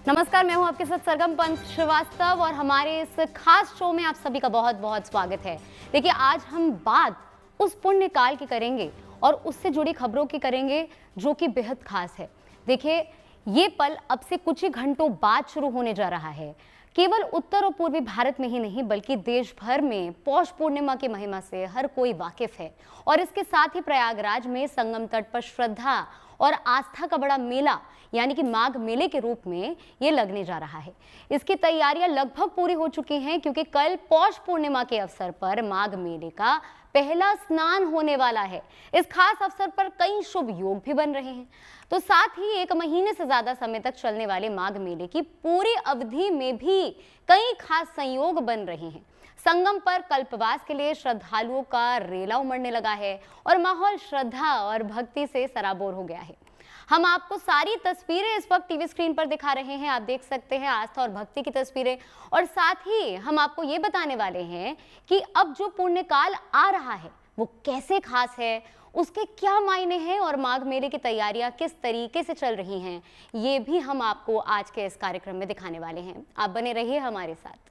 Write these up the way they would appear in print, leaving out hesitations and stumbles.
नमस्कार, मैं हूं आपके साथ सरगम पंत श्रीवास्तव और हमारे इस खास शो में आप सभी का बहुत बहुत स्वागत है। देखिए, आज हम बात उस पुण्य काल की करेंगे और उससे जुड़ी खबरों की करेंगे जो कि बेहद खास है। देखिए, ये पल अब से कुछ ही घंटों बाद शुरू होने जा रहा है। केवल उत्तर और पूर्वी भारत में ही नहीं बल्कि देश भर में पौष पूर्णिमा की महिमा से हर कोई वाकिफ है और इसके साथ ही प्रयागराज में संगम तट पर श्रद्धा और आस्था का बड़ा मेला यानी कि माघ मेले के रूप में ये लगने जा रहा है। इसकी तैयारियां लगभग पूरी हो चुकी हैं क्योंकि कल पौष पूर्णिमा के अवसर पर माघ मेले का पहला स्नान होने वाला है। इस खास अवसर पर कई शुभ योग भी बन रहे हैं। तो साथ ही 1 महीने से ज्यादा समय तक चलने वाले माघ मेले की पूरी अवधि में भी कई खास संयोग बन रहे हैं। संगम पर कल्पवास के लिए श्रद्धालुओं का रेला उमड़ने लगा है और माहौल श्रद्धा और भक्ति से सराबोर हो गया है। हम आपको सारी तस्वीरें इस वक्त टीवी स्क्रीन पर दिखा रहे हैं। आप देख सकते हैं आस्था और भक्ति की तस्वीरें और साथ ही हम आपको ये बताने वाले हैं कि अब जो पुण्यकाल आ रहा है वो कैसे खास है, उसके क्या मायने हैं और माघ मेले की तैयारियां किस तरीके से चल रही हैं, ये भी हम आपको आज के इस कार्यक्रम में दिखाने वाले हैं। आप बने रहिए हमारे साथ।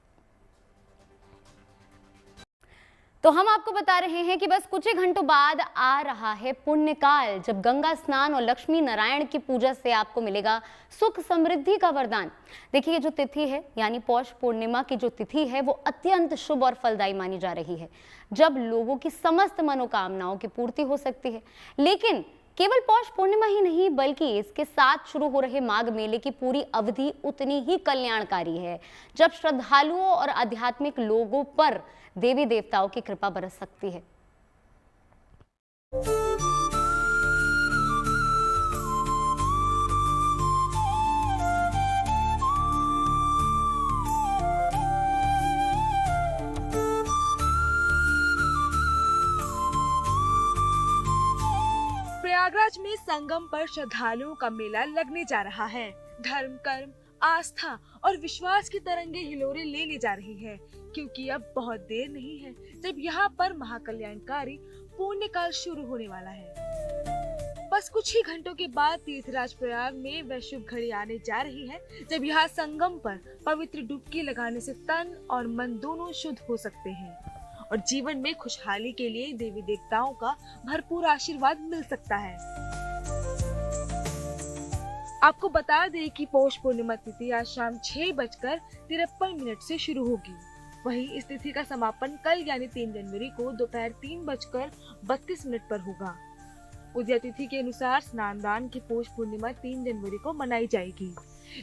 तो हम आपको बता रहे हैं कि बस कुछ ही घंटों बाद आ रहा है पुण्यकाल, जब गंगा स्नान और लक्ष्मी नारायण की पूजा से आपको मिलेगा सुख समृद्धि का वरदान। देखिए, ये जो तिथि है यानी पौष पूर्णिमा की जो तिथि है वो अत्यंत शुभ और फलदायी मानी जा रही है, जब लोगों की समस्त मनोकामनाओं की पूर्ति हो सकती है। लेकिन केवल पौष पूर्णिमा ही नहीं बल्कि इसके साथ शुरू हो रहे माघ मेले की पूरी अवधि उतनी ही कल्याणकारी है, जब श्रद्धालुओं और आध्यात्मिक लोगों पर देवी देवताओं की कृपा बरस सकती है। प्रयागराज में संगम पर श्रद्धालुओं का मेला लगने जा रहा है। धर्म, कर्म, आस्था और विश्वास की तरंगे हिलोरे लेने जा रही है, क्योंकि अब बहुत देर नहीं है जब यहाँ पर महाकल्याणकारी पुण्य काल शुरू होने वाला है। बस कुछ ही घंटों के बाद तीर्थराज प्रयाग में वह शुभ घड़ी आने जा रही है जब यहाँ संगम पर पवित्र डुबकी लगाने से तन और मन दोनों शुद्ध हो सकते हैं और जीवन में खुशहाली के लिए देवी देवताओं का भरपूर आशीर्वाद मिल सकता है। आपको बता दें कि पौष पूर्णिमा तिथि आज शाम 6:53 से शुरू होगी। वहीं इस तिथि का समापन कल यानी 3 जनवरी को दोपहर 3:32 पर होगा। उदय तिथि के अनुसार स्नान-दान की पौष पूर्णिमा 3 जनवरी को मनाई जाएगी,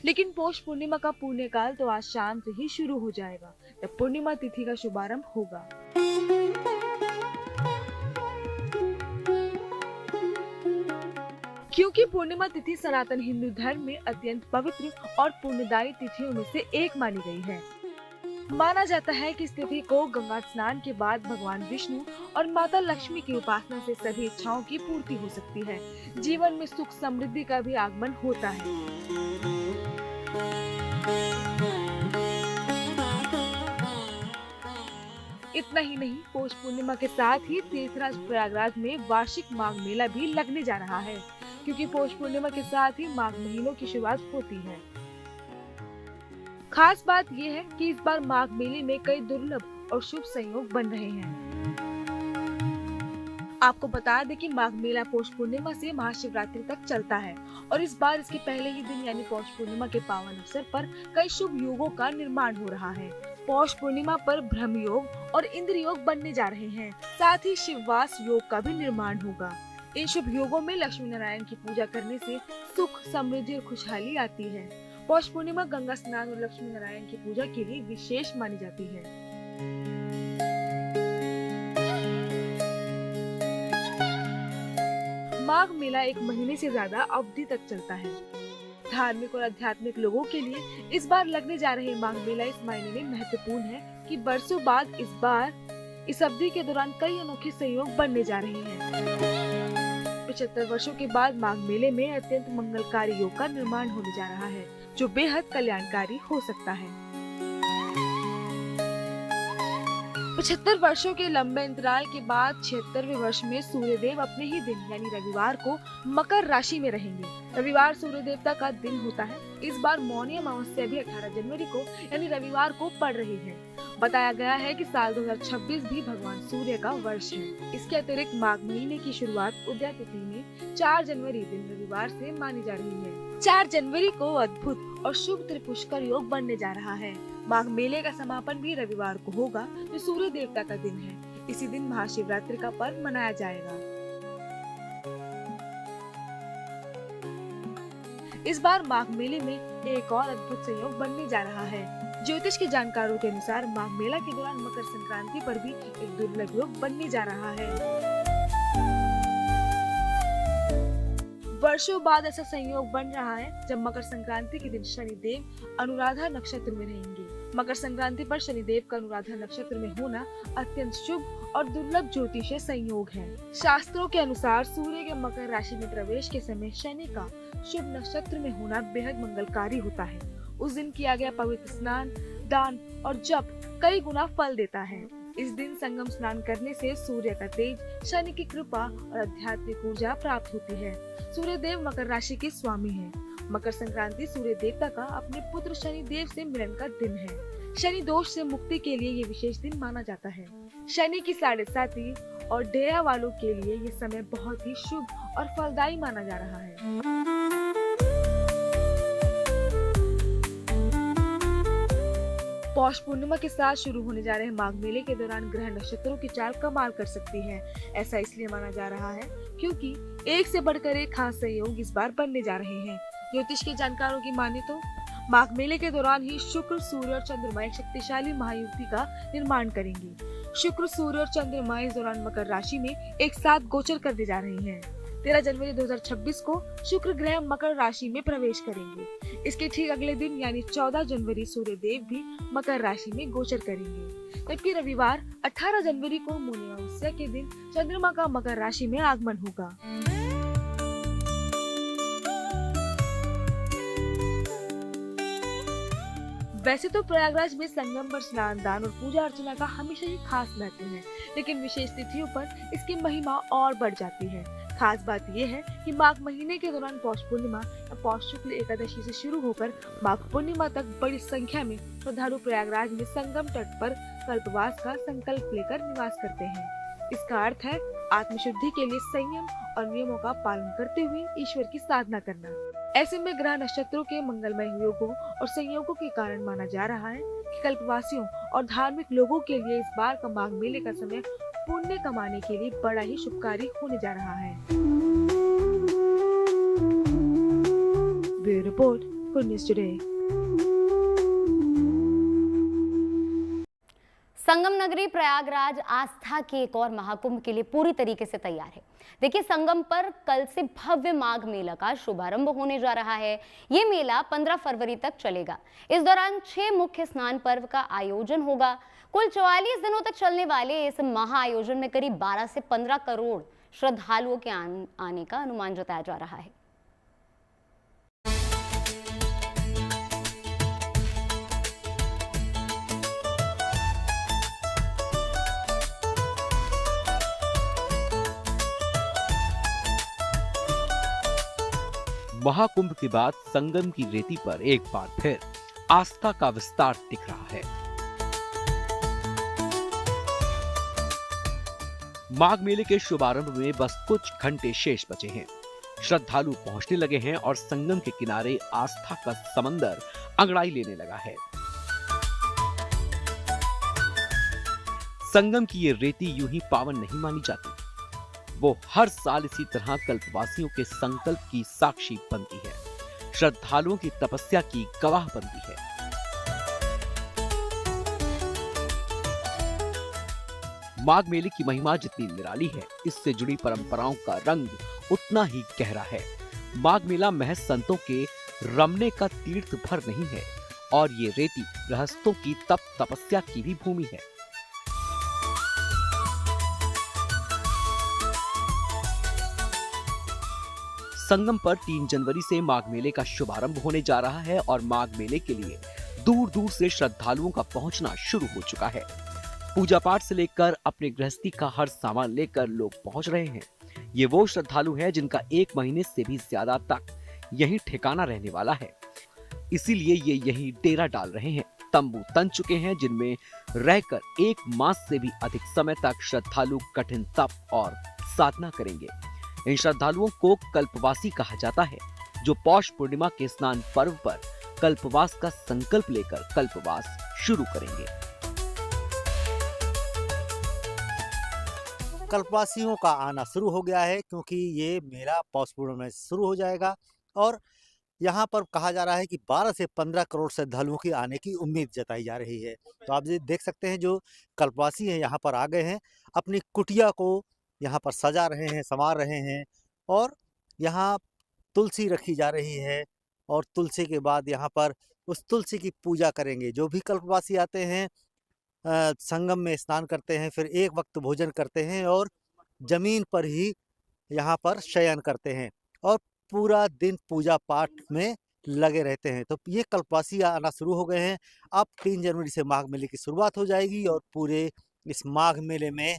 लेकिन पौष पूर्णिमा का पुण्यकाल तो आज शाम से ही शुरू हो जाएगा, जब पूर्णिमा तिथि का शुभारंभ होगा। क्योंकि पूर्णिमा तिथि सनातन हिंदू धर्म में अत्यंत पवित्र और पुण्यदायी तिथियों में से एक मानी गई है। माना जाता है कि इस तिथि को गंगा स्नान के बाद भगवान विष्णु और माता लक्ष्मी की उपासना से सभी इच्छाओं की पूर्ति हो सकती है। जीवन में सुख समृद्धि का भी आगमन होता है। इतना ही नहीं, पौष पूर्णिमा के साथ ही तीर्थराज प्रयागराज में वार्षिक माघ मेला भी लगने जा रहा है, क्योंकि पौष पूर्णिमा के साथ ही माघ महीनों की शुरुआत होती है। खास बात यह है कि इस बार माघ मेले में कई दुर्लभ और शुभ संयोग बन रहे हैं। आपको बता दें कि माघ मेला पौष पूर्णिमा से महाशिवरात्रि तक चलता है और इस बार इसके पहले ही दिन यानी पौष पूर्णिमा के पावन अवसर पर कई शुभ योगों का निर्माण हो रहा है। पौष पूर्णिमा पर ब्रह्म योग और इंद्र योग बनने जा रहे हैं, साथ ही शिववास योग का भी निर्माण होगा। इन शुभ योगों में लक्ष्मी नारायण की पूजा करने से सुख, समृद्धि और खुशहाली आती है। पौष पूर्णिमा गंगा स्नान और लक्ष्मी नारायण की पूजा के लिए विशेष मानी जाती है। माघ मेला 1 महीने से ज्यादा अवधि तक चलता है। धार्मिक और आध्यात्मिक लोगों के लिए इस बार लगने जा रहे माघ मेला इस मायने में महत्वपूर्ण है कि बरसों बाद इस अवधि के दौरान कई अनोखे संयोग बनने जा रहे हैं। 75 वर्षों के बाद माघ मेले में अत्यंत मंगलकारी योग का निर्माण होने जा रहा है, जो बेहद कल्याणकारी हो सकता है। 75 वर्षों के लंबे अंतराल के बाद 76वें वर्ष में सूर्यदेव अपने ही दिन यानी रविवार को मकर राशि में रहेंगे। रविवार सूर्य देवता का दिन होता है, इस बार मौनी अमावस्या भी 18 जनवरी को यानी रविवार को पड़ रही है। बताया गया है कि साल 2026 भी भगवान सूर्य का वर्ष है। इसके अतिरिक्त माघ महीने की शुरुआत उदय तिथि में 4 जनवरी दिन रविवार से मानी जा रही है। 4 जनवरी को अद्भुत और शुभ त्रिपुष्कर योग बनने जा रहा है। माघ मेले का समापन भी रविवार को होगा, जो सूर्य देवता का दिन है। इसी दिन महाशिवरात्रि का पर्व मनाया जाएगा। इस बार माघ मेले में एक और अद्भुत संयोग बनने जा रहा है। ज्योतिष के जानकारों के अनुसार माघ मेला के दौरान मकर संक्रांति पर भी एक दुर्लभ योग बनने जा रहा है। वर्षों बाद ऐसा संयोग बन रहा है जब मकर संक्रांति के दिन शनिदेव अनुराधा नक्षत्र में रहेंगे। मकर संक्रांति पर शनिदेव का अनुराधा नक्षत्र में होना अत्यंत शुभ और दुर्लभ ज्योतिषीय संयोग है। शास्त्रों के अनुसार सूर्य के मकर राशि में प्रवेश के समय शनि का शुभ नक्षत्र में होना बेहद मंगलकारी होता है। उस दिन किया गया पवित्र स्नान, दान और जप कई गुना फल देता है। इस दिन संगम स्नान करने से सूर्य का तेज, शनि की कृपा और आध्यात्मिक ऊर्जा प्राप्त होती है। सूर्य देव मकर राशि के स्वामी हैं। मकर संक्रांति सूर्य देवता का अपने पुत्र शनि देव से मिलन का दिन है। शनि दोष से मुक्ति के लिए ये विशेष दिन माना जाता है। शनि की 7.5 और डेरा वालों के लिए ये समय बहुत ही शुभ और फलदायी माना जा रहा है। पौष पूर्णिमा के साथ शुरू होने जा रहे माघ मेले के दौरान ग्रह नक्षत्रों की चाल कमाल कर सकती है। ऐसा इसलिए माना जा रहा है क्योंकि एक से बढ़कर एक खास संयोग इस बार बनने जा रहे हैं। ज्योतिष के जानकारों की माने तो माघ मेले के दौरान ही शुक्र, सूर्य और चंद्रमा एक शक्तिशाली महायुति का निर्माण करेंगे। शुक्र, सूर्य और चंद्रमा इस दौरान मकर राशि में एक साथ गोचर करने जा रहे हैं। 13 जनवरी 2026 को शुक्र ग्रह मकर राशि में प्रवेश करेंगे। इसके ठीक अगले दिन यानी 14 जनवरी सूर्य देव भी मकर राशि में गोचर करेंगे। जबकि रविवार 18 जनवरी को मौनी अमावस्या के दिन चंद्रमा का मकर राशि में आगमन होगा। वैसे तो प्रयागराज में संगम पर स्नान, दान और पूजा अर्चना का हमेशा ही खास महत्व है, लेकिन विशेष तिथियों पर इसकी महिमा और बढ़ जाती है। खास बात यह है कि माघ महीने के दौरान पौष पूर्णिमा या पौष शुक्ल एकादशी से शुरू होकर माघ पूर्णिमा तक बड़ी संख्या में श्रद्धालु प्रयागराज में संगम तट पर कल्पवास का संकल्प लेकर निवास करते हैं। इसका अर्थ है आत्मशुद्धि के लिए संयम और नियमों का पालन करते हुए ईश्वर की साधना करना। ऐसे में ग्रह नक्षत्रों के मंगलमय योगों और संयोगों के कारण माना जा रहा है कि कल्पवासियों और धार्मिक लोगों के लिए इस बार का माघ मेले का समय पुण्य कमाने के लिए बड़ा ही शुभकारी होने जा रहा है। Bureau report, good news today. संगम नगरी प्रयागराज आस्था के एक और महाकुंभ के लिए पूरी तरीके से तैयार है। देखिए, संगम पर कल से भव्य माघ मेला का शुभारंभ होने जा रहा है। ये मेला 15 फरवरी तक चलेगा। इस दौरान 6 मुख्य स्नान पर्व का आयोजन होगा। कुल 44 दिनों तक चलने वाले इस महाआयोजन में करीब 12 से 15 करोड़ श्रद्धालुओं के आने का अनुमान जताया जा रहा है। महाकुंभ के बाद संगम की रेती पर एक बार फिर आस्था का विस्तार दिख रहा है। माघ मेले के शुभारंभ में बस कुछ घंटे शेष बचे हैं। श्रद्धालु पहुंचने लगे हैं और संगम के किनारे आस्था का समंदर अंगड़ाई लेने लगा है। संगम की ये रेती यूं ही पावन नहीं मानी जाती, वो हर साल इसी तरह कल्पवासियों के संकल्प की साक्षी बनती है, श्रद्धालुओं की तपस्या की गवाह बनती है। माघ मेले की महिमा जितनी निराली है, इससे जुड़ी परंपराओं का रंग उतना ही गहरा है। माघ मेला महज संतों के रमने का तीर्थ भर नहीं है, और ये रेती गृहस्थों की तपस्या की भी भूमि है। संगम पर 3 जनवरी से माघ मेले का शुभारंभ होने जा रहा है और माघ मेले के लिए दूर दूर से श्रद्धालुओं का पहुंचना शुरू हो चुका है। पूजा पाठ से लेकर अपने गृहस्थी का हर सामान लेकर लोग पहुंच रहे हैं। ये वो श्रद्धालु हैं जिनका 1 महीने से भी ज्यादा तक यही ठिकाना रहने वाला है। इसीलिए ये यही डेरा डाल रहे हैं। तंबू तन चुके हैं जिनमें रहकर 1 मास से भी अधिक समय तक श्रद्धालु कठिन तप और साधना करेंगे। इन श्रद्धालुओं को कल्पवासी कहा जाता है, जो पौष पूर्णिमा के स्नान पर्व पर कल्पवास का संकल्प लेकर कल्पवास शुरू करेंगे। कल्पवासियों का आना शुरू हो गया है, क्योंकि ये मेला पौष पूर्णिमा में शुरू हो जाएगा और यहाँ पर कहा जा रहा है कि 12 से 15 करोड़ श्रद्धालुओं की आने की उम्मीद जताई जा रही है। तो आप ये देख सकते हैं, जो कल्पवासी हैं यहाँ पर आ गए हैं, अपनी कुटिया को यहाँ पर सजा रहे हैं, संवार रहे हैं और यहाँ तुलसी रखी जा रही है और तुलसी के बाद यहाँ पर उस तुलसी की पूजा करेंगे। जो भी कल्पवासी आते हैं संगम में स्नान करते हैं, फिर एक वक्त भोजन करते हैं और जमीन पर ही यहाँ पर शयन करते हैं और पूरा दिन पूजा पाठ में लगे रहते हैं। तो ये कल्पवासी आना शुरू हो गए हैं। अब 3 जनवरी से माघ मेले की शुरुआत हो जाएगी और पूरे इस माघ मेले में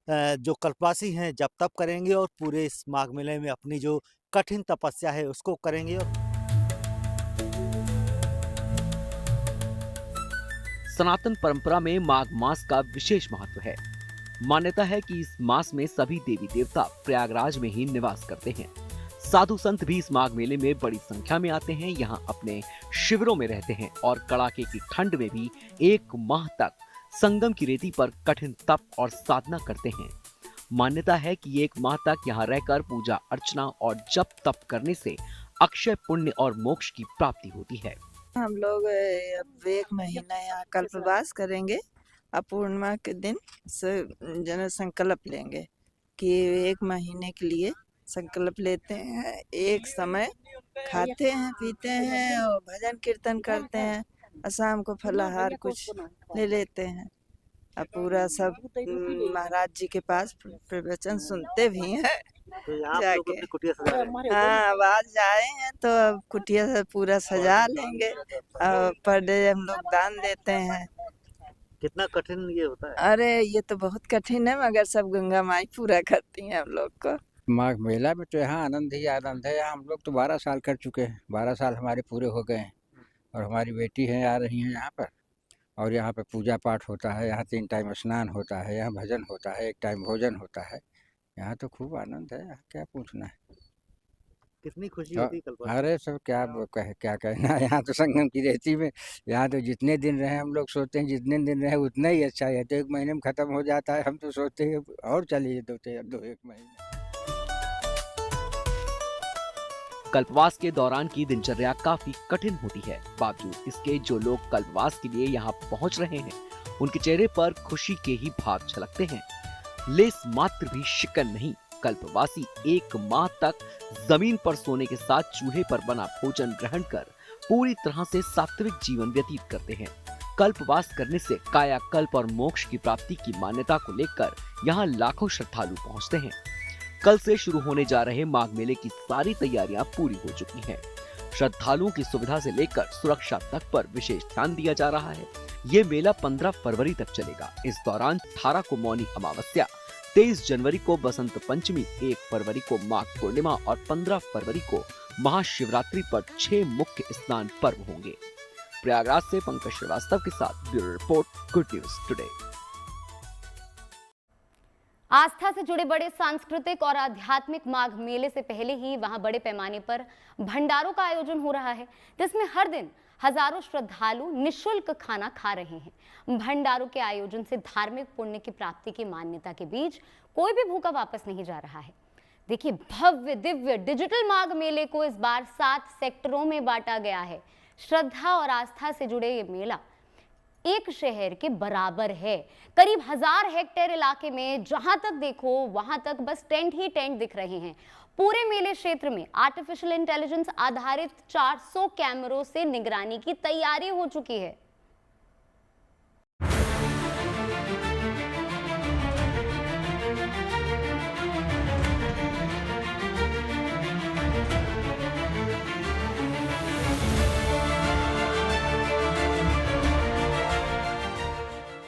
जो कल्पवासी हैं जप तप करेंगे और पूरे इस माघ मेले में अपनी जो कठिन तपस्या है उसको करेंगे। सनातन परंपरा में माघ मास का विशेष महत्व है। मान्यता है कि इस मास में सभी देवी देवता प्रयागराज में ही निवास करते हैं। साधु संत भी इस माघ मेले में बड़ी संख्या में आते हैं, यहाँ अपने शिविरों में रहते हैं और कड़ाके की ठंड में भी 1 माह तक संगम की रेती पर कठिन तप और साधना करते हैं। मान्यता है कि 1 माह तक यहाँ रहकर पूजा अर्चना और जप तप करने से अक्षय पुण्य और मोक्ष की प्राप्ति होती है। हम लोग अब 1 महीना यहाँ कल्पवास करेंगे। अब पूर्णिमा के दिन जन संकल्प लेंगे कि 1 महीने के लिए संकल्प लेते हैं। एक समय खाते हैं, पीते हैं और भजन कीर्तन करते हैं और शाम को फलाहार कुछ ले लेते हैं। अब पूरा सब महाराज जी के पास प्रवचन सुनते भी हैं। तो यहाँ जाके अपनी कुटिया सजा रहे हैं। हाँ, आवाज आए हैं तो अब कुटिया से पूरा सजा लेंगे और पर डे हम लोग दान देते हैं। कितना कठिन ये होता है? अरे ये तो बहुत कठिन है, मगर सब गंगा माई पूरा करती हैं हम लोग को। माघ मेला में तो यहाँ आनंद ही आनंद है। यहाँ हम लोग तो 12 साल कर चुके हैं, 12 साल हमारे पूरे हो गए हैं और हमारी बेटी हैं आ रही हैं यहाँ पर। और यहाँ पे पूजा पाठ होता है, यहाँ 3 टाइम स्नान होता है, यहाँ भजन होता है, 1 टाइम भोजन होता है। यहाँ तो खूब आनंद है, यहाँ क्या पूछना है। कितनी खुशी होती है कल्पवासी? अरे सब क्या कहना है। यहाँ तो संगम की रेती में यहाँ तो जितने दिन रहे हम लोग सोचते हैं जितने दिन रहे उतना ही अच्छा है। तो 1 महीने में खत्म हो जाता है, हम तो सोचते हैं और चलिए 1 महीने। कल्पवास के दौरान की दिनचर्या काफी कठिन होती है। बावजूद इसके जो लोग कल्पवास के लिए यहाँ पहुँच रहे हैं, उनके चेहरे पर खुशी के ही भाव झलकते हैं। लेस मात्र भी शिकन नहीं। कल्पवासी 1 माह तक जमीन पर सोने के साथ चूल्हे पर बना भोजन ग्रहण कर पूरी तरह से सात्विक जीवन व्यतीत करते हैं। कल्पवास करने से कायाकल्प और मोक्ष की प्राप्ति की मान्यता को लेकर यहाँ लाखों श्रद्धालु पहुँचते हैं। कल से शुरू होने जा रहे माघ मेले की सारी तैयारियां पूरी हो चुकी हैं। श्रद्धालुओं की सुविधा से लेकर सुरक्षा तक पर विशेष ध्यान दिया जा रहा है। ये मेला 15 फरवरी तक चलेगा। इस दौरान 18 को मौनी अमावस्या, 23 जनवरी को बसंत पंचमी, 1 फरवरी को माघ पूर्णिमा और 15 फरवरी को महाशिवरात्रि पर 6 मुख्य स्नान पर्व होंगे। प्रयागराज से पंकज श्रीवास्तव के साथ bureau report, good news today. आस्था से जुड़े बड़े सांस्कृतिक और आध्यात्मिक माघ मेले से पहले ही वहां बड़े पैमाने पर भंडारों का आयोजन हो रहा है, जिसमें हर दिन हजारों श्रद्धालु निःशुल्क खाना खा रहे हैं। भंडारों के आयोजन से धार्मिक पुण्य की प्राप्ति की मान्यता के बीच कोई भी भूखा वापस नहीं जा रहा है। देखिए, भव्य दिव्य डिजिटल माघ मेले को इस बार 7 सेक्टरों में बांटा गया है। श्रद्धा और आस्था से जुड़े ये मेला एक शहर के बराबर है। करीब 1000 हेक्टेयर इलाके में जहां तक देखो वहां तक बस टेंट ही टेंट दिख रहे हैं। पूरे मेले क्षेत्र में आर्टिफिशियल इंटेलिजेंस आधारित 400 कैमरों से निगरानी की तैयारी हो चुकी है।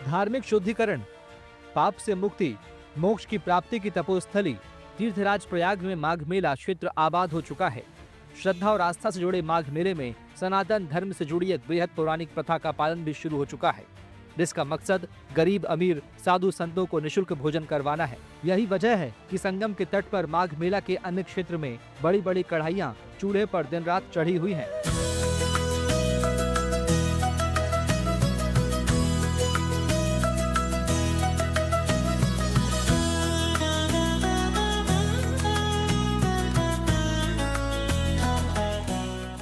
धार्मिक शुद्धिकरण, पाप से मुक्ति, मोक्ष की प्राप्ति की तपोस्थली तीर्थराज प्रयाग में माघ मेला क्षेत्र आबाद हो चुका है। श्रद्धा और आस्था से जुड़े माघ मेले में सनातन धर्म से जुड़ी एक बेहद पौराणिक प्रथा का पालन भी शुरू हो चुका है, जिसका मकसद गरीब अमीर साधु संतों को निशुल्क भोजन करवाना है। यही वजह है कि संगम के तट पर माघ मेला के अन्य क्षेत्र में बड़ी बड़ी कढ़ाइयाँ चूल्हे पर दिन रात चढ़ी हुई हैं।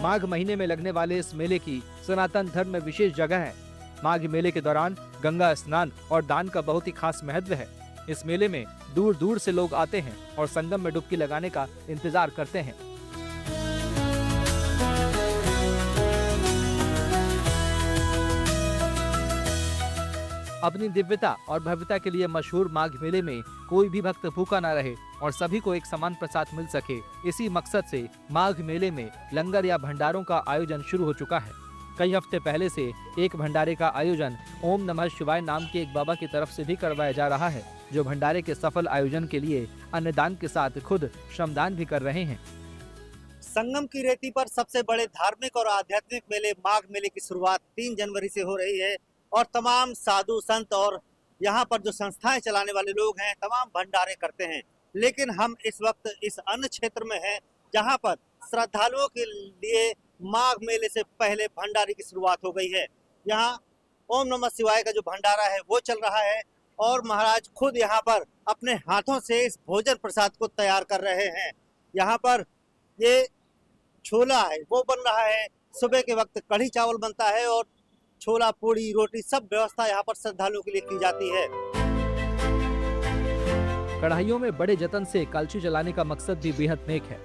माघ महीने में लगने वाले इस मेले की सनातन धर्म में विशेष जगह है। माघ मेले के दौरान गंगा स्नान और दान का बहुत ही खास महत्व है। इस मेले में दूर दूर से लोग आते हैं और संगम में डुबकी लगाने का इंतजार करते हैं। अपनी दिव्यता और भव्यता के लिए मशहूर माघ मेले में कोई भी भक्त भूखा न रहे और सभी को एक समान प्रसाद मिल सके, इसी मकसद से माघ मेले में लंगर या भंडारों का आयोजन शुरू हो चुका है। कई हफ्ते पहले से एक भंडारे का आयोजन ओम नमः शिवाय नाम के एक बाबा की तरफ से भी करवाया जा रहा है, जो भंडारे के सफल आयोजन के लिए अन्नदान के साथ खुद श्रमदान भी कर रहे हैं। संगम की रेती पर सबसे बड़े धार्मिक और आध्यात्मिक मेले माघ मेले की शुरुआत 3 जनवरी से हो रही है और तमाम साधु संत और यहाँ पर जो संस्थाएं चलाने वाले लोग हैं तमाम भंडारे करते हैं। लेकिन हम इस वक्त इस अन्य क्षेत्र में हैं जहाँ पर श्रद्धालुओं के लिए माघ मेले से पहले भंडारे की शुरुआत हो गई है। यहाँ ओम नमः शिवाय का जो भंडारा है वो चल रहा है और महाराज खुद यहाँ पर अपने हाथों से इस भोजन प्रसाद को तैयार कर रहे हैं। यहाँ पर ये छोला है वो बन रहा है, सुबह के वक्त कढ़ी चावल बनता है और छोला पूड़ी रोटी सब व्यवस्था यहाँ पर श्रद्धालुओं के लिए की जाती है। कढ़ाइयों में बड़े जतन से कलछी जलाने का मकसद भी बेहद नेक है।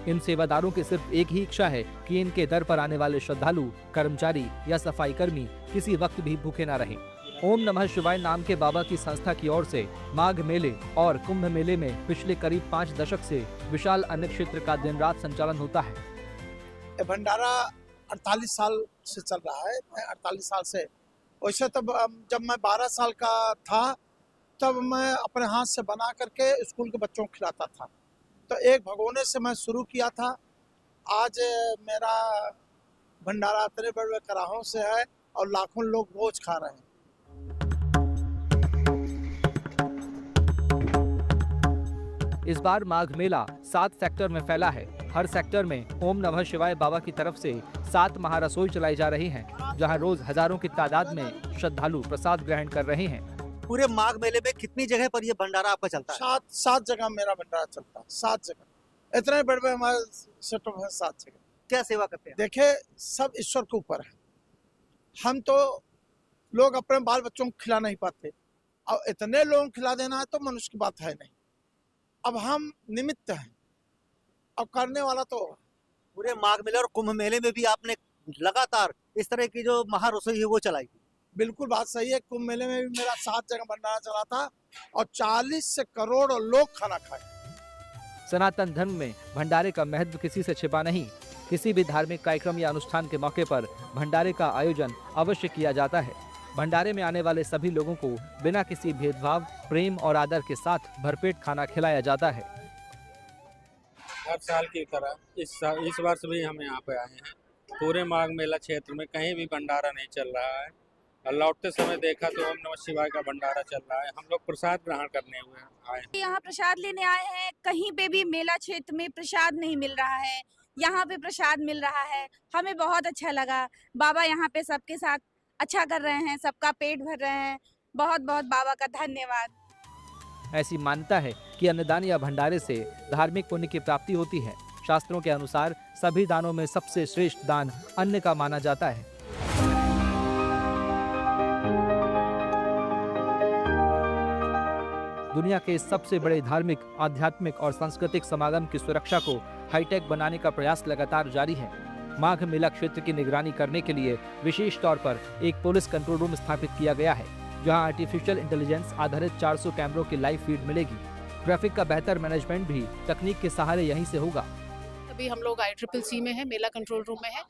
इन सेवादारों की सिर्फ एक ही इच्छा है कि इनके दर पर आने वाले श्रद्धालु, कर्मचारी या सफाई कर्मी किसी वक्त भी भूखे न रहें। ओम नमः शिवाय नाम के बाबा की संस्था की ओर से माघ मेले और कुंभ मेले में पिछले करीब 5 दशक से विशाल अन्न क्षेत्र का दिन रात संचालन होता है। भंडारा 48 साल से चल रहा है। मैं 48 साल से, वैसे तब जब मैं 12 साल का था तब मैं अपने हाथ से बना करके स्कूल के बच्चों को खिलाता था। तो एक भगोने से मैं शुरू किया था। आज मेरा भंडारा इतने बड़े कराहों से है और लाखों लोग भोज खा रहे हैं। इस बार माघ मेला 7 सेक्टर में फैला है। हर सेक्टर में ओम नमः शिवाय बाबा की तरफ से 7 महारसोई चलाई जा रही हैं, जहां रोज हजारों की तादाद में श्रद्धालु प्रसाद ग्रहण कर रहे हैं। पूरे माघ मेले में कितनी जगह पर ये भंडारा आपका चलता है? 7 जगह मेरा भंडारा चलता है। 7 जगह, इतने बड़े हमारे सेटअप है। 7 जगह। क्या सेवा करते हैं? देखिए, सब ईश्वर के ऊपर है। हम तो लोग अपने बाल बच्चों को खिला नहीं पाते, और इतने लोगों को खिला देना है तो मनुष्य की बात है नहीं। अब हम निमित्त हैं, अब करने वाला तो। पूरे माघ मेले और कुंभ मेले में भी आपने लगातार इस तरह की जो महारसोई है वो चलाई? बिल्कुल बात सही है। कुंभ मेले में भी मेरा 7 जगह भंडारा चला था और 40 से करोड़ लोग खाना खाए। सनातन धर्म में भंडारे का महत्व किसी से छिपा नहीं। किसी भी धार्मिक कार्यक्रम या अनुष्ठान के मौके पर भंडारे का आयोजन अवश्य किया जाता है। भंडारे में आने वाले सभी लोगों को बिना किसी भेदभाव, प्रेम और आदर के साथ भरपेट खाना खिलाया जाता है। हर साल की तरह इस वर्ष भी हम यहाँ पे आए हैं। पूरे माघ मेला क्षेत्र में कहीं भी भंडारा नहीं चल रहा है और लौटते समय देखा तो ओम नमः शिवाय का भंडारा चल रहा है। हम लोग प्रसाद ग्रहण करने हुए आए हैं। यहाँ प्रसाद लेने आए हैं। कहीं पे भी मेला क्षेत्र में प्रसाद नहीं मिल रहा है, यहाँ पे प्रसाद मिल रहा है। हमें बहुत अच्छा लगा। बाबा यहाँ पे सबके साथ अच्छा कर रहे हैं, सबका पेट भर रहे हैं। बहुत बहुत बाबा का धन्यवाद। ऐसी मान्यता है कि अन्नदान या भंडारे से धार्मिक पुण्य की प्राप्ति होती है। शास्त्रों के अनुसार सभी दानों में सबसे श्रेष्ठ दान अन्न का माना जाता है। दुनिया के सबसे बड़े धार्मिक, आध्यात्मिक और सांस्कृतिक समागम की सुरक्षा को हाईटेक बनाने का प्रयास लगातार जारी है। माघ मेला क्षेत्र की निगरानी करने के लिए विशेष तौर पर एक पुलिस कंट्रोल रूम स्थापित किया गया है, जहां आर्टिफिशियल इंटेलिजेंस आधारित 400 कैमरों की लाइव फीड मिलेगी। ट्रैफिक का बेहतर मैनेजमेंट भी तकनीक के सहारे यहीं से होगा। अभी हम लोग ICCC में है, मेला कंट्रोल रूम में है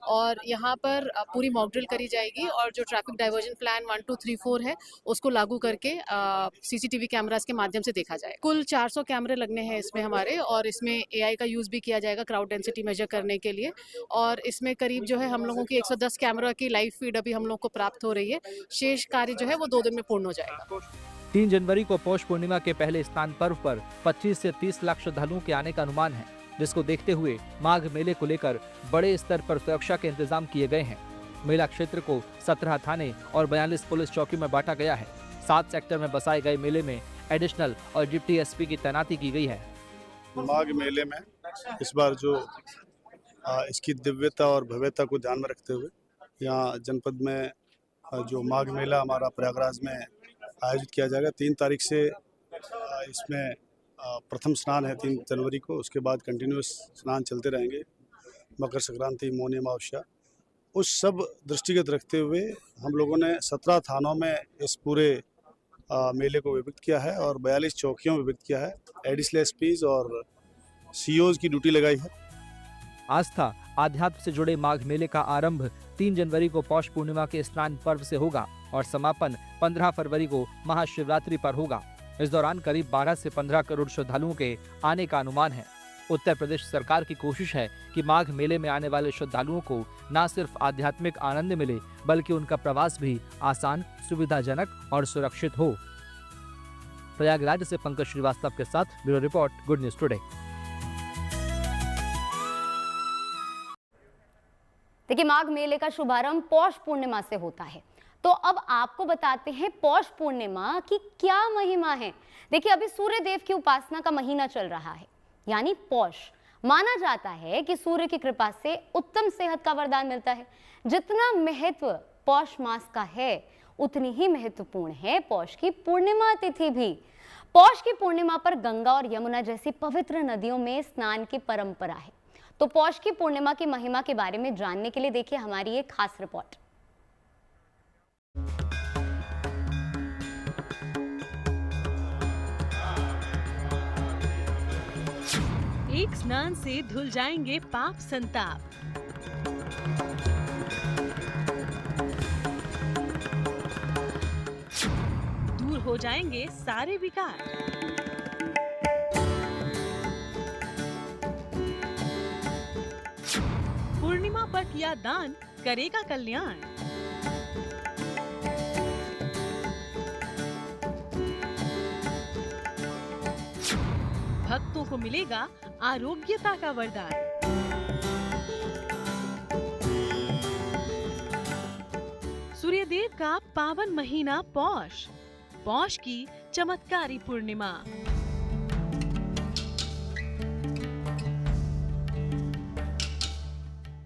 और यहाँ पर पूरी मॉक ड्रिल करी जाएगी और जो ट्रैफिक डाइवर्जन प्लान 1, 2, 3, 4 है उसको लागू करके CCTV कैमरास के माध्यम से देखा जाए। कुल 400 कैमरे लगने हैं इसमें हमारे और इसमें AI का यूज़ भी किया जाएगा क्राउड डेंसिटी मेजर करने के लिए और इसमें करीब जो है हम लोगों की 110 कैमरा की लाइव फीड अभी हम लोग को प्राप्त हो रही है। शेष कार्य जो है वो 2 दिन में पूर्ण हो जाएगा। 3 जनवरी को पौष पूर्णिमा के पहले स्नान पर्व पर 25 से 30 लाख श्रद्धालुओं के आने का अनुमान है, जिसको देखते हुए माघ मेले को लेकर बड़े स्तर पर सुरक्षा के इंतजाम किए गए हैं। मेला क्षेत्र को 17 थाने और 42 पुलिस चौकी में बांटा गया है। 7 सेक्टर में बसाए गए मेले में एडिशनल और डिप्टी SP की तैनाती की गई है। माघ मेले में इस बार जो इसकी दिव्यता और भव्यता को ध्यान में रखते हुए यहाँ जनपद में जो माघ मेला हमारा प्रयागराज में आयोजित किया जाएगा। 3 तारीख से इसमें प्रथम स्नान है 3 जनवरी को, उसके बाद कंटिन्यूस स्नान चलते रहेंगे। मकर संक्रांति, मौनी अमावस्या, उस सब दृष्टिगत रखते हुए हम लोगों ने 17 थानों में इस पूरे मेले को विभक्त किया है और 42 चौकियों में विभक्त किया है। एडिशनल SPs और COs की ड्यूटी लगाई है। आस्था आध्यात्म से जुड़े माघ मेले का आरंभ 3 जनवरी को पौष पूर्णिमा के स्नान पर्व से होगा और समापन 15 फरवरी को महाशिवरात्रि पर होगा। इस दौरान करीब 12 से 15 करोड़ श्रद्धालुओं के आने का अनुमान है। उत्तर प्रदेश सरकार की कोशिश है कि माघ मेले में आने वाले श्रद्धालुओं को न सिर्फ आध्यात्मिक आनंद मिले बल्कि उनका प्रवास भी आसान, सुविधाजनक और सुरक्षित हो। प्रयागराज से पंकज श्रीवास्तव के साथ bureau report, good news today. देखिए, माघ मेले का शुभारंभ पौष पूर्णिमा से होता है, तो अब आपको बताते हैं पौष पूर्णिमा की क्या महिमा है। देखिए, अभी सूर्य देव की उपासना का महीना चल रहा है, यानी पौष। माना जाता है कि सूर्य की कृपा से उत्तम सेहत का वरदान मिलता है। जितना महत्व पौष मास का है उतनी ही महत्वपूर्ण है पौष की पूर्णिमा तिथि भी। पौष की पूर्णिमा पर गंगा और यमुना जैसी पवित्र नदियों में स्नान की परंपरा है। तो पौष की पूर्णिमा की महिमा के बारे में जानने के लिए देखिए हमारी एक खास रिपोर्ट। एक स्नान से धुल जाएंगे पाप संताप। दूर हो जाएंगे सारे विकार। पूर्णिमा पर किया दान करेगा कल्याण। भक्तों को मिलेगा आरोग्यता का वरदान। सूर्यदेव का पावन महीना पौष, पौष की चमत्कारी पूर्णिमा।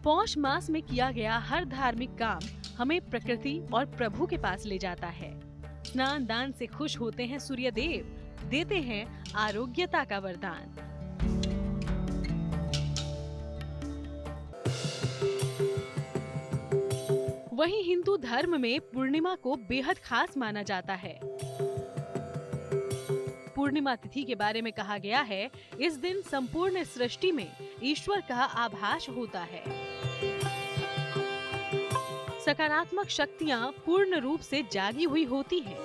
पौष मास में किया गया हर धार्मिक काम हमें प्रकृति और प्रभु के पास ले जाता है। स्नान दान से खुश होते हैं सूर्यदेव, देते हैं आरोग्यता का वरदान। वहीं हिंदू धर्म में पूर्णिमा को बेहद खास माना जाता है। पूर्णिमा तिथि के बारे में कहा गया है, इस दिन संपूर्ण सृष्टि में ईश्वर का आभास होता है। सकारात्मक शक्तियां पूर्ण रूप से जागी हुई होती हैं।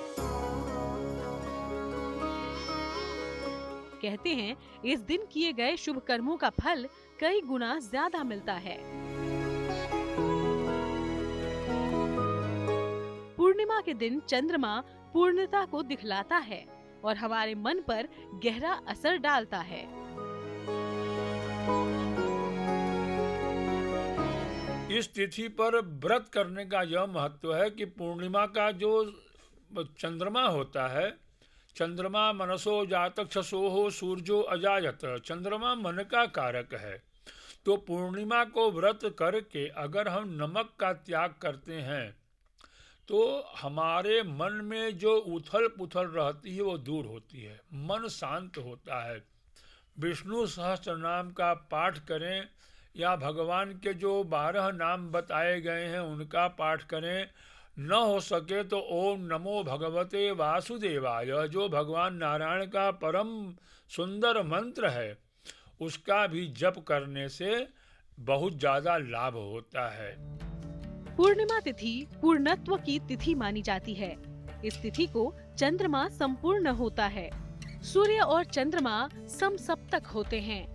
कहते हैं इस दिन किए गए शुभ कर्मों का फल कई गुना ज्यादा मिलता है। पूर्णिमा के दिन चंद्रमा पूर्णता को दिखलाता है और हमारे मन पर गहरा असर डालता है। इस तिथि पर व्रत करने का यह महत्व है कि पूर्णिमा का जो चंद्रमा होता है, चंद्रमा मनसो जातक्षसोहो सूर्यो अजायत, चंद्रमा मन का कारक है। तो पूर्णिमा को व्रत करके अगर हम नमक का त्याग करते हैं तो हमारे मन में जो उथल पुथल रहती है वो दूर होती है, मन शांत होता है। विष्णु सहस्त्र नाम का पाठ करें या भगवान के जो 12 नाम बताए गए हैं उनका पाठ करें, न हो सके तो ओम नमो भगवते वासुदेवाय, जो भगवान नारायण का परम सुंदर मंत्र है, उसका भी जप करने से बहुत ज्यादा लाभ होता है। पूर्णिमा तिथि पूर्णत्व की तिथि मानी जाती है। इस तिथि को चंद्रमा संपूर्ण होता है। सूर्य और चंद्रमा समसप्तक होते हैं।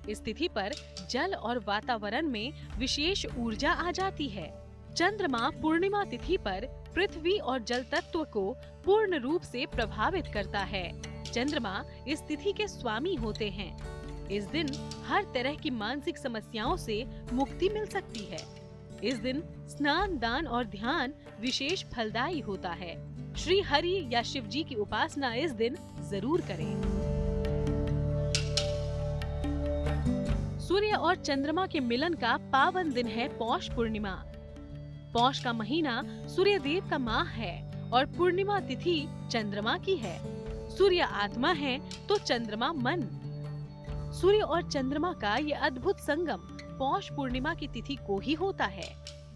इस तिथि पर जल और वातावरण में विशेष ऊर्जा आ जाती है। चंद्रमा पूर्णिमा तिथि पर पृथ्वी और जल तत्व को पूर्ण रूप से प्रभावित करता है। चंद्रमा इस तिथि के स्वामी होते हैं। इस दिन हर तरह की मानसिक समस्याओं से मुक्ति मिल सकती है। इस दिन स्नान, दान और ध्यान विशेष फलदायी होता है। श्री हरि या शिव जी की उपासना इस दिन जरूर करें। सूर्य और चंद्रमा के मिलन का पावन दिन है पौष पूर्णिमा। पौष का महीना सूर्य देव का माह है और पूर्णिमा तिथि चंद्रमा की है। सूर्य आत्मा है तो चंद्रमा मन। सूर्य और चंद्रमा का ये अद्भुत संगम पौष पूर्णिमा की तिथि को ही होता है।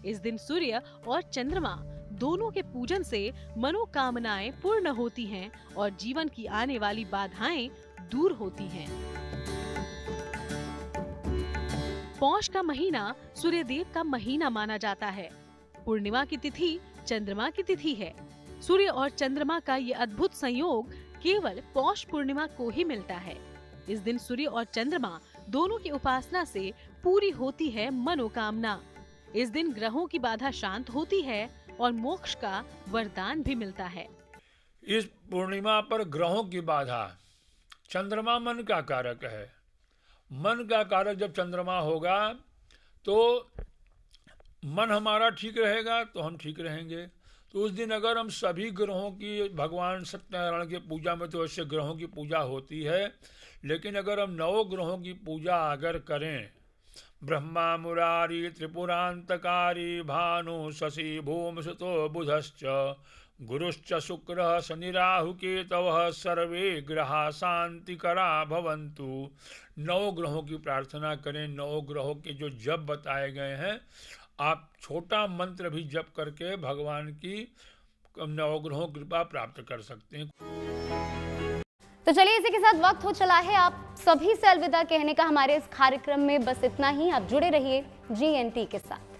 इस दिन सूर्य और चंद्रमा दोनों के पूजन से मनोकामनाएं पूर्ण होती हैं और जीवन की आने वाली बाधाएं दूर होती हैं। पौष का महीना सूर्य देव का महीना माना जाता है। पूर्णिमा की तिथि चंद्रमा की तिथि है। सूर्य और चंद्रमा का ये अद्भुत संयोग केवल पौष पूर्णिमा को ही मिलता है। इस दिन सूर्य और चंद्रमा दोनों की उपासना से पूरी होती है मनोकामना। इस दिन ग्रहों की बाधा शांत होती है और मोक्ष का वरदान भी मिलता है। इस पूर्णिमा पर ग्रहों की बाधा, चंद्रमा मन का कारक है। मन का कारक जब चंद्रमा होगा तो मन हमारा ठीक रहेगा तो हम ठीक रहेंगे। तो उस दिन अगर हम सभी ग्रहों की, भगवान सत्यनारायण की पूजा में तो ऐसे ग्रहों की पूजा होती है, लेकिन अगर हम 9 ग्रहों की पूजा अगर करें, ब्रह्मा मुरारी त्रिपुरांतकारी भानु शशि भूमि सुतो बुधश्च गुरुश्च शुक्र शनि राहु केतवः सर्वे ग्रहा शांतिकरा भवन्तु। 9 ग्रहों की प्रार्थना करें। 9 ग्रहों के जो जप बताए गए हैं, आप छोटा मंत्र भी जप करके भगवान की 9 ग्रहों की कृपा प्राप्त कर सकते हैं। तो चलिए, इसी के साथ वक्त हो चला है आप सभी से अलविदा कहने का हमारे इस कार्यक्रम में। बस इतना ही। आप जुड़े रहिए GNT के साथ।